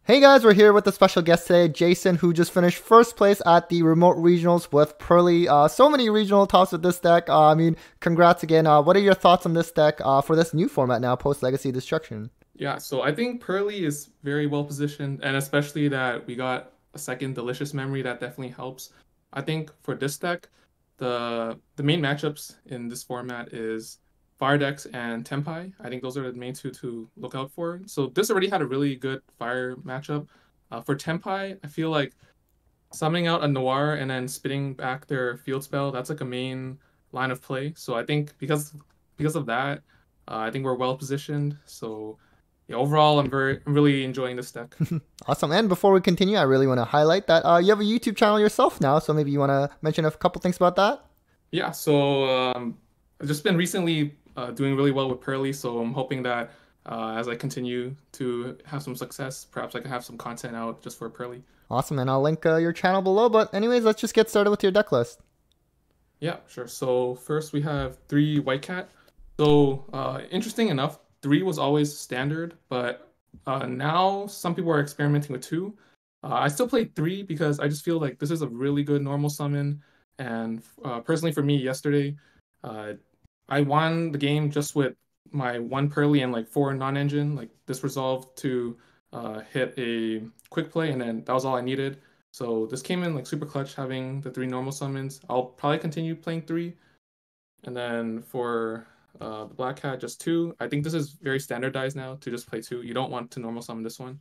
Hey guys, we're here with a special guest today, Jason, who just finished first place at the remote regionals with Purrely. So many regional tops with this deck. Congrats again. What are your thoughts on this deck for this new format now, post Legacy Destruction? Yeah, so I think Purrely is very well positioned, and especially that we got a second delicious memory that definitely helps. I think for this deck, the main matchups in this format is Fire decks and Tenpai. I think those are the main two to look out for. So this already had a really good fire matchup. For Tenpai, I feel like summoning out a Noir and then spitting back their field spell, that's like a main line of play. So I think because of that, I think we're well positioned. So yeah, overall, I'm really enjoying this deck. Awesome. And before we continue, I really want to highlight that you have a YouTube channel yourself now, so maybe you want to mention a couple things about that? Yeah, so I've just been recently doing really well with Purrely, so I'm hoping that as I continue to have some success, perhaps I can have some content out just for Purrely. Awesome, and I'll link your channel below. But anyways, let's just get started with your deck list. Yeah, sure. So first we have three White Cat. So interesting enough, three was always standard, but now some people are experimenting with two. I still play three because I just feel like this is a really good normal summon. And personally for me, yesterday, uh, I won the game just with my one Purrely and like four non-engine. Like this resolved to hit a quick play, and then that was all I needed. So this came in like super clutch having the three normal summons. I'll probably continue playing three. And then for the Black Cat, just two. I think this is very standardized now to just play two. You don't want to normal summon this one.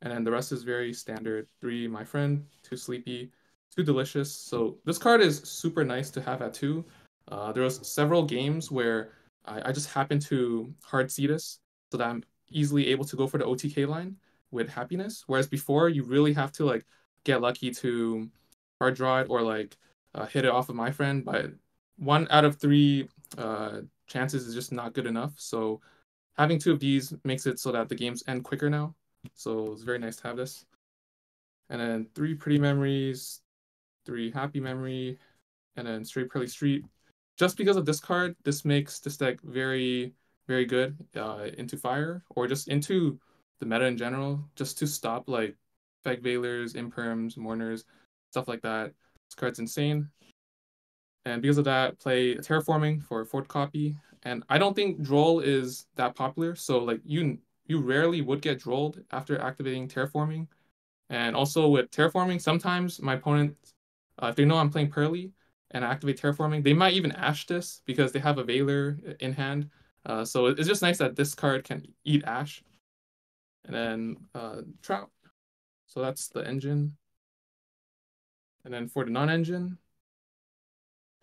And then the rest is very standard. Three, My Friend, two, Sleepy, two, Delicious. So this card is super nice to have at two. There was several games where I just happened to hard see this so that I'm easily able to go for the OTK line with Happiness. Whereas before, you really have to like get lucky to hard draw it or like hit it off of My Friend. But one out of three chances is just not good enough. So having two of these makes it so that the games end quicker now. So it's very nice to have this. And then three pretty memories, three happy memory, and then straight Pearly Street. Just because of this card, this makes this deck very, very good into fire or just into the meta in general, just to stop like Feg Veilers, Imperms, Mourners, stuff like that. This card's insane. And because of that, play Terraforming for fourth copy. And I don't think Droll is that popular, so like you rarely would get Drolled after activating Terraforming. And also with Terraforming, sometimes my opponent, if they know I'm playing Purrely and I activate Terraforming, they might even Ash this because they have a Veiler in hand. So it's just nice that this card can eat Ash. And then Trout. So that's the engine. And then for the non-engine,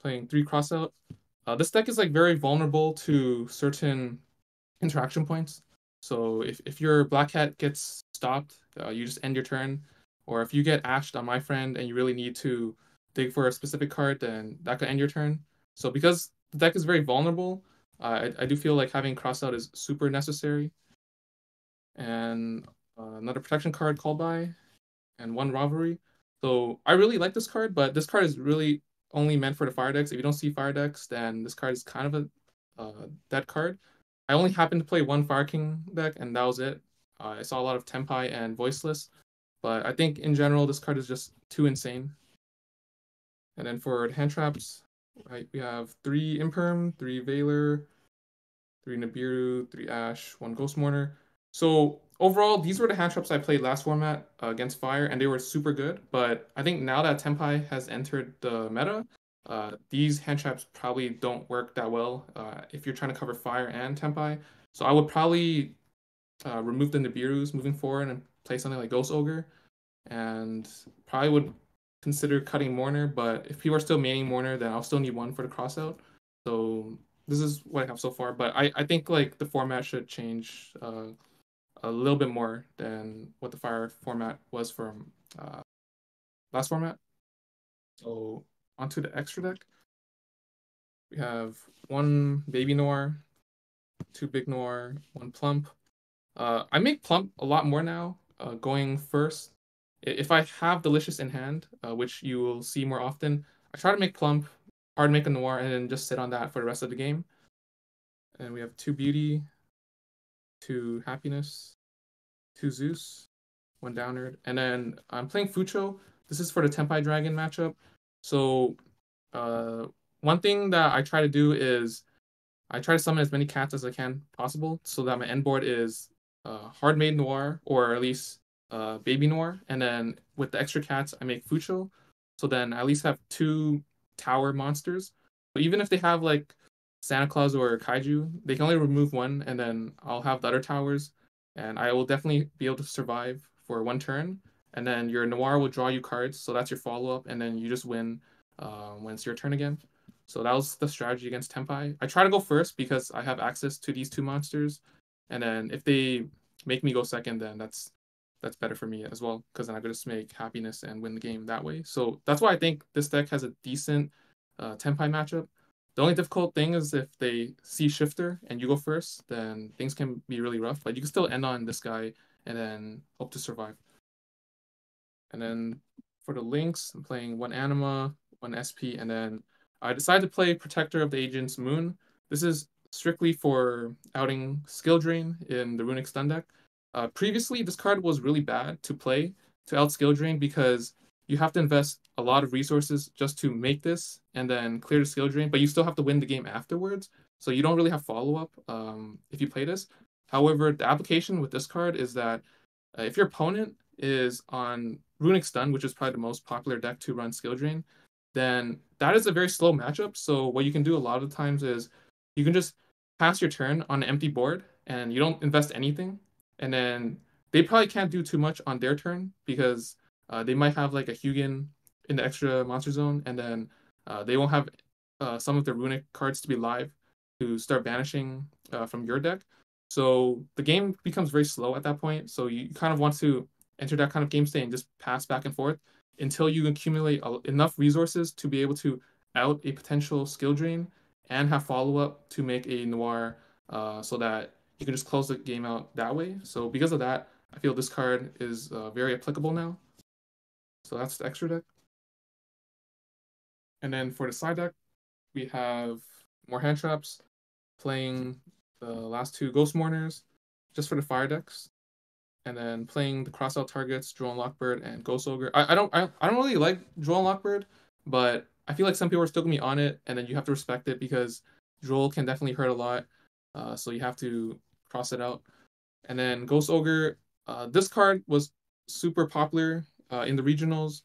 playing three crossout. This deck is like very vulnerable to certain interaction points. So if your Black Hat gets stopped, you just end your turn. Or if you get ashed on My Friend and you really need to dig for a specific card, then that could end your turn. So because the deck is very vulnerable, I do feel like having crossout is super necessary. And another protection card called by, and one rivalry. So I really like this card, but this card is really only meant for the fire decks. If you don't see fire decks, then this card is kind of a dead card. I only happened to play one Fire King deck, and that was it. I saw a lot of Tenpai and Voiceless, but I think in general this card is just too insane. And then for hand traps, right, we have three Imperm, three Veiler, three Nibiru, three Ash, one Ghost Mourner. So overall, these were the hand traps I played last format against Fire, and they were super good. But I think now that Tenpai has entered the meta, these hand traps probably don't work that well if you're trying to cover Fire and Tenpai. So I would probably remove the Nibirus moving forward and play something like Ghost Ogre, and probably would consider cutting Mourner. But if people are still maining Mourner, then I'll still need one for the crossout. So this is what I have so far. But I think like the format should change a little bit more than what the Fire format was from last format. So onto the extra deck. We have one Baby Noir, two Big Noir, one Plump. I make Plump a lot more now, going first. If I have Delicious in hand, which you will see more often, I try to make Plump, hard make a Noir, and then just sit on that for the rest of the game. And we have two Beauty, two Happiness, two Zeus, one downer. And then I'm playing Fucho. This is for the Tenpai Dragon matchup. So uh, one thing that I try to do is I try to summon as many cats as I can possible so that my end board is Hard Maid Noir or at least Baby Noir. And then with the extra cats, I make Fucho. So then I at least have two tower monsters. But even if they have like Santa Claus or Kaiju, they can only remove one, and then I'll have the other towers, and I will definitely be able to survive for one turn. And then your Noir will draw you cards, so that's your follow up, and then you just win when it's your turn again. So that was the strategy against Tenpai. I try to go first because I have access to these two monsters, and then if they make me go second, then that's better for me as well because then I could just make happiness and win the game that way. So that's why I think this deck has a decent Tenpai matchup. The only difficult thing is if they see Shifter and you go first, then things can be really rough. But you can still end on this guy and then hope to survive. And then for the links, I'm playing one Anima, one SP, and then I decided to play Protector of the Agents Moon. This is strictly for outing Skill Drain in the Runic Stun deck. Previously, this card was really bad to play to out Skill Drain because you have to invest a lot of resources just to make this and then clear the Skill Drain, but you still have to win the game afterwards. So you don't really have follow-up if you play this. However, the application with this card is that if your opponent is on Runic Stun, which is probably the most popular deck to run Skill Drain, then that is a very slow matchup. So what you can do a lot of the times is you can just pass your turn on an empty board and you don't invest anything. And then they probably can't do too much on their turn because they might have like a Hugin in the extra monster zone, and then they won't have some of their runic cards to be live to start banishing from your deck. So the game becomes very slow at that point. So you kind of want to enter that kind of game state and just pass back and forth until you accumulate enough resources to be able to out a potential skill drain and have follow up to make a noir so that you can just close the game out that way. So because of that, I feel this card is very applicable now. So that's the extra deck. And then for the side deck, we have more hand traps, playing the last two Ghost Mourners just for the fire decks, and then playing the crossout targets, Drone Lockbird and Ghost Ogre. I don't really like Drone Lockbird, but I feel like some people are still gonna be on it, and then you have to respect it because Droll can definitely hurt a lot. So you have to cross it out. And then Ghost Ogre, this card was super popular in the regionals.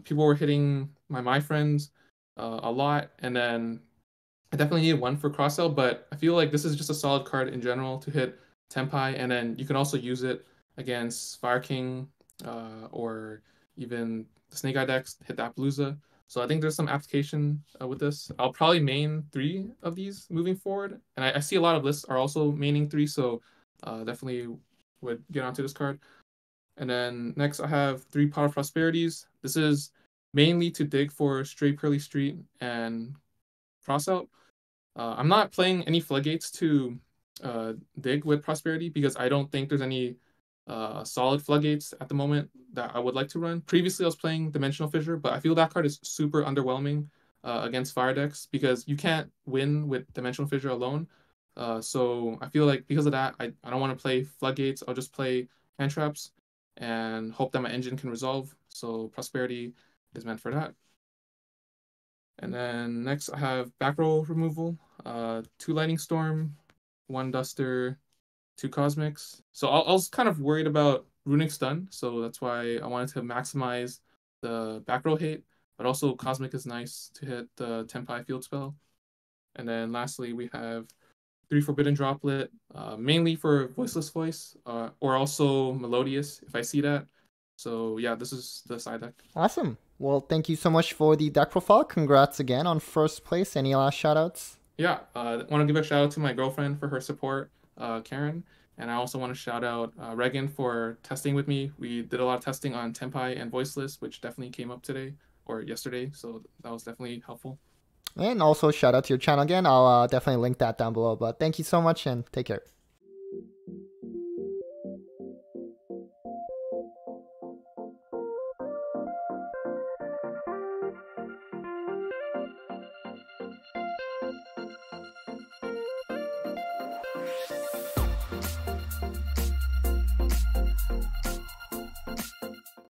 People were hitting my friends a lot, and then I definitely need one for cross sell, but I feel like this is just a solid card in general to hit Tenpai, and then you can also use it against Fire King or even the Snake Eye decks, hit that Appaloosa. So I think there's some application with this. I'll probably main 3 of these moving forward, and I see a lot of lists are also maining 3, so definitely would get onto this card. And then next I have 3 Pot of Prosperities. This is mainly to dig for straight Purrely Street and crossout. I'm not playing any floodgates to dig with prosperity because I don't think there's any solid floodgates at the moment that I would like to run. Previously, I was playing Dimensional Fissure, but I feel that card is super underwhelming against fire decks because you can't win with Dimensional Fissure alone. So I feel like because of that, I don't want to play floodgates. I'll just play hand traps and hope that my engine can resolve. So prosperity is meant for that. And then next I have back row removal, 2 Lightning Storm, 1 Duster, 2 Cosmics. So I was kind of worried about Runic Stun, so that's why I wanted to maximize the back row hate, but also Cosmic is nice to hit the Tenpai field spell. And then lastly we have 3 Forbidden Droplet, mainly for Voiceless Voice, or also Melodious if I see that. So yeah, this is the side deck. Awesome. Well, thank you so much for the deck profile. Congrats again on first place. Any last shoutouts? Yeah, I want to give a shout out to my girlfriend for her support, Karen, and I also want to shout out Regan for testing with me. We did a lot of testing on Tenpai and Voiceless, which definitely came up today or yesterday, so that was definitely helpful. And also shout out to your channel again. I'll definitely link that down below. But thank you so much and take care.